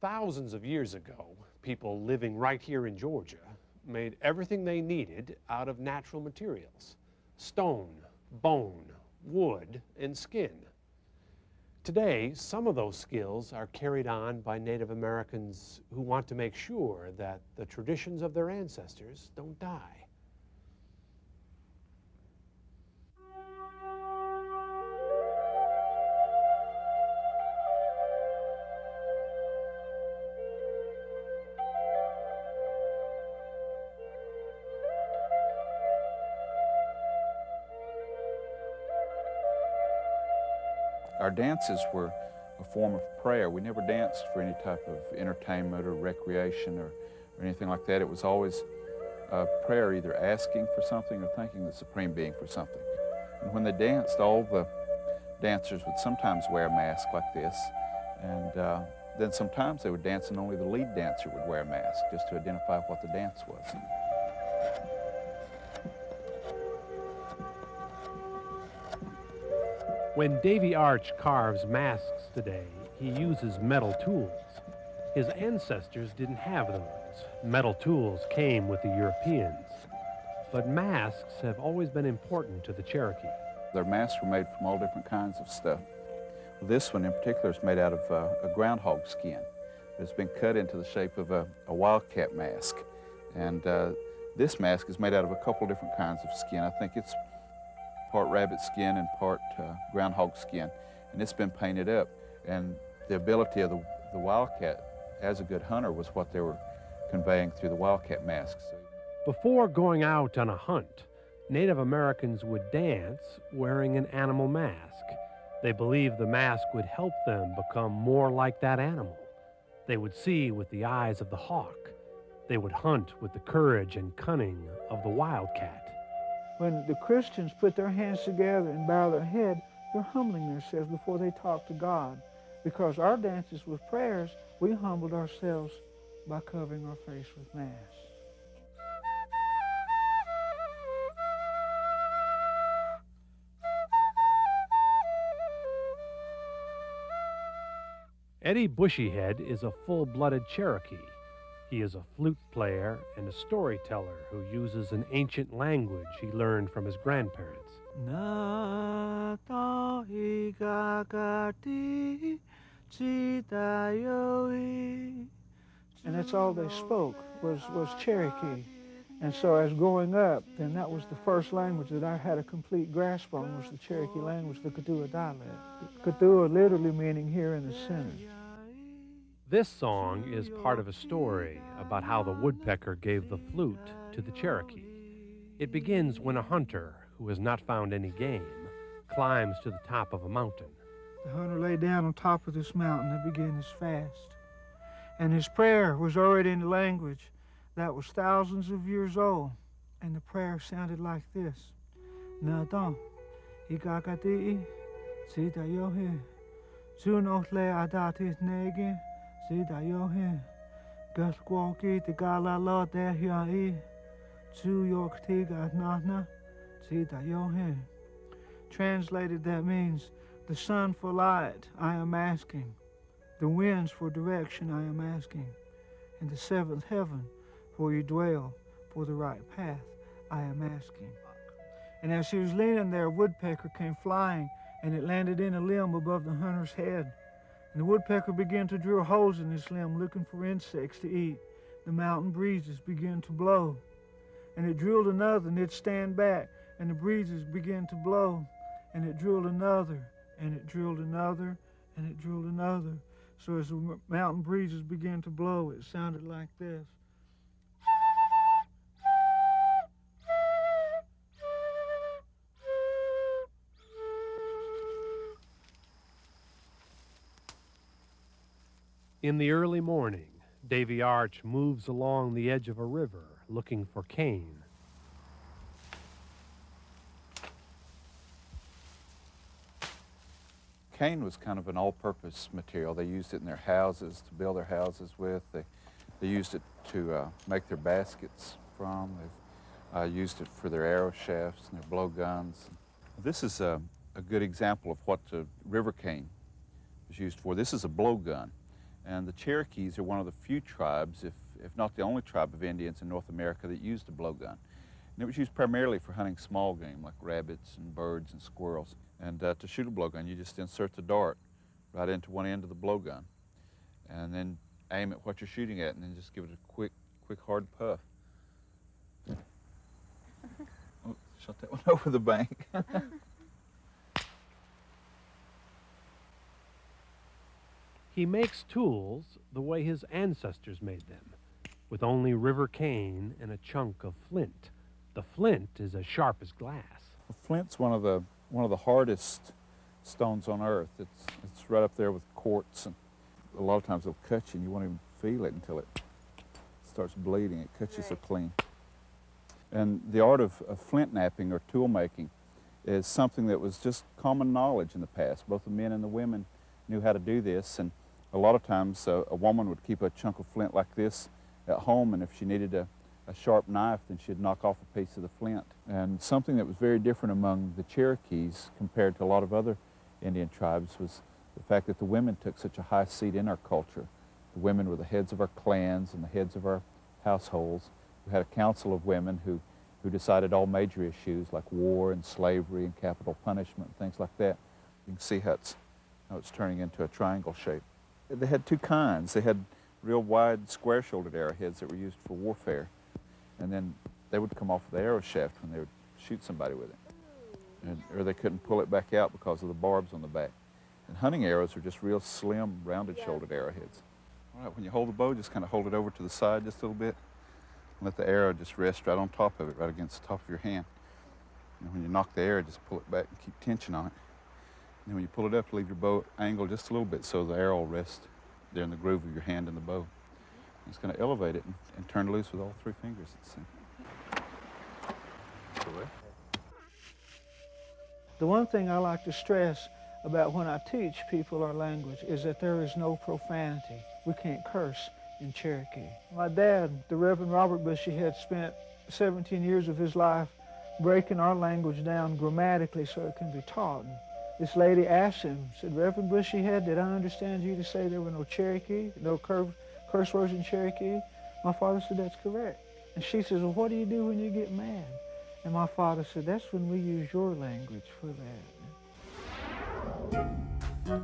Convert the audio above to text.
Thousands of years ago, people living right here in Georgia made everything they needed out of natural materials: stone, bone, wood, and skin. Today, some of those skills are carried on by Native Americans who want to make sure that the traditions of their ancestors don't die. Our dances were a form of prayer. We never danced for any type of entertainment or recreation or anything like that. It was always a prayer, either asking for something or thanking the Supreme Being for something. And when they danced, all the dancers would sometimes wear a mask like this, and then sometimes they would dance and only the lead dancer would wear a mask just to identify what the dance was. When Davy Arch carves masks today, he uses metal tools. His ancestors didn't have those. Metal tools came with the Europeans. But masks have always been important to the Cherokee. Their masks were made from all different kinds of stuff. This one in particular is made out of a groundhog skin. It's been cut into the shape of a wildcat mask. And this mask is made out of a couple different kinds of skin. I think it's part rabbit skin and part groundhog skin, and it's been painted up. And the ability of the wildcat as a good hunter was what they were conveying through the wildcat masks. Before going out on a hunt, Native Americans would dance wearing an animal mask. They believed the mask would help them become more like that animal. They would see with the eyes of the hawk. They would hunt with the courage and cunning of the wildcat. When the Christians put their hands together and bow their head, they're humbling themselves before they talk to God. Because our dances with prayers, we humbled ourselves by covering our face with masks. Eddie Bushyhead is a full-blooded Cherokee. He is a flute player and a storyteller who uses an ancient language he learned from his grandparents. And that's all they spoke was Cherokee. And so as growing up, then that was the first language that I had a complete grasp on, was the Cherokee language, the Kituwa dialect. Kituwa literally meaning here in the center. This song is part of a story about how the woodpecker gave the flute to the Cherokee. It begins when a hunter, who has not found any game, climbs to the top of a mountain. The hunter lay down on top of this mountain and began his fast. And his prayer was already in the language that was thousands of years old. And the prayer sounded like this. Nadon, igagati, sita yohe, sunokle adatis nege, sita yohe, gasquoki te galala dehiai, su york tiga nahna, sita yohe. Translated, that means, the sun for light, I am asking. The winds for direction, I am asking. And the seventh heaven, for you dwell, for the right path, I am asking. And as she was leaning there, a woodpecker came flying, and it landed in a limb above the hunter's head. And the woodpecker began to drill holes in this limb, looking for insects to eat. The mountain breezes began to blow. And it drilled another, and it'd stand back, and the breezes began to blow. And it drilled another, and it drilled another, and it drilled another. So as the mountain breezes began to blow, it sounded like this. In the early morning, Davy Arch moves along the edge of a river looking for cane. Cane was kind of an all-purpose material. They used it in their houses to build their houses with. They used it to make their baskets from. They've used it for their arrow shafts and their blow guns. This is a good example of what the river cane is used for. This is a blow gun, And the Cherokees are one of the few tribes, if not the only tribe of Indians in North America that used a blowgun. And it was used primarily for hunting small game like rabbits and birds and squirrels. And to shoot a blowgun, you just insert the dart right into one end of the blowgun and then aim at what you're shooting at and then just give it a quick hard puff. Oh, shot that one over the bank. He makes tools the way his ancestors made them, with only river cane and a chunk of flint. The flint is as sharp as glass. Flint's one of the hardest stones on earth. It's right up there with quartz, and a lot of times it'll cut you and you won't even feel it until it starts bleeding. It cuts you so clean. And the art of flint knapping or tool making is something that was just common knowledge in the past. Both the men and the women knew how to do this, and a lot of times a woman would keep a chunk of flint like this at home, and if she needed a sharp knife, then she'd knock off a piece of the flint. And something that was very different among the Cherokees compared to a lot of other Indian tribes was the fact that the women took such a high seat in our culture. The women were the heads of our clans and the heads of our households. We had a council of women who decided all major issues like war and slavery and capital punishment, things like that. You can see how it's turning into a triangle shape. They had two kinds. They had real wide, square-shouldered arrowheads that were used for warfare. And then they would come off the arrow shaft when they would shoot somebody with it. Or they couldn't pull it back out because of the barbs on the back. And hunting arrows are just real slim, rounded-shouldered arrowheads. All right, when you hold the bow, just kind of hold it over to the side just a little bit. And let the arrow just rest right on top of it, right against the top of your hand. And when you knock the arrow, just pull it back and keep tension on it. And then when you pull it up, leave your bow angled just a little bit so the arrow will rest there in the groove of your hand and the bow. Just kind of elevate it and turn loose with all three fingers at the same time. The one thing I like to stress about when I teach people our language is that there is no profanity. We can't curse in Cherokee. My dad, the Reverend Robert Bushy, had spent 17 years of his life breaking our language down grammatically so it can be taught. And this lady asked him, said, Reverend Bushyhead, did I understand you to say there were no Cherokee, no curse words in Cherokee? My father said, that's correct. And she says, well, what do you do when you get mad? And my father said, that's when we use your language for that.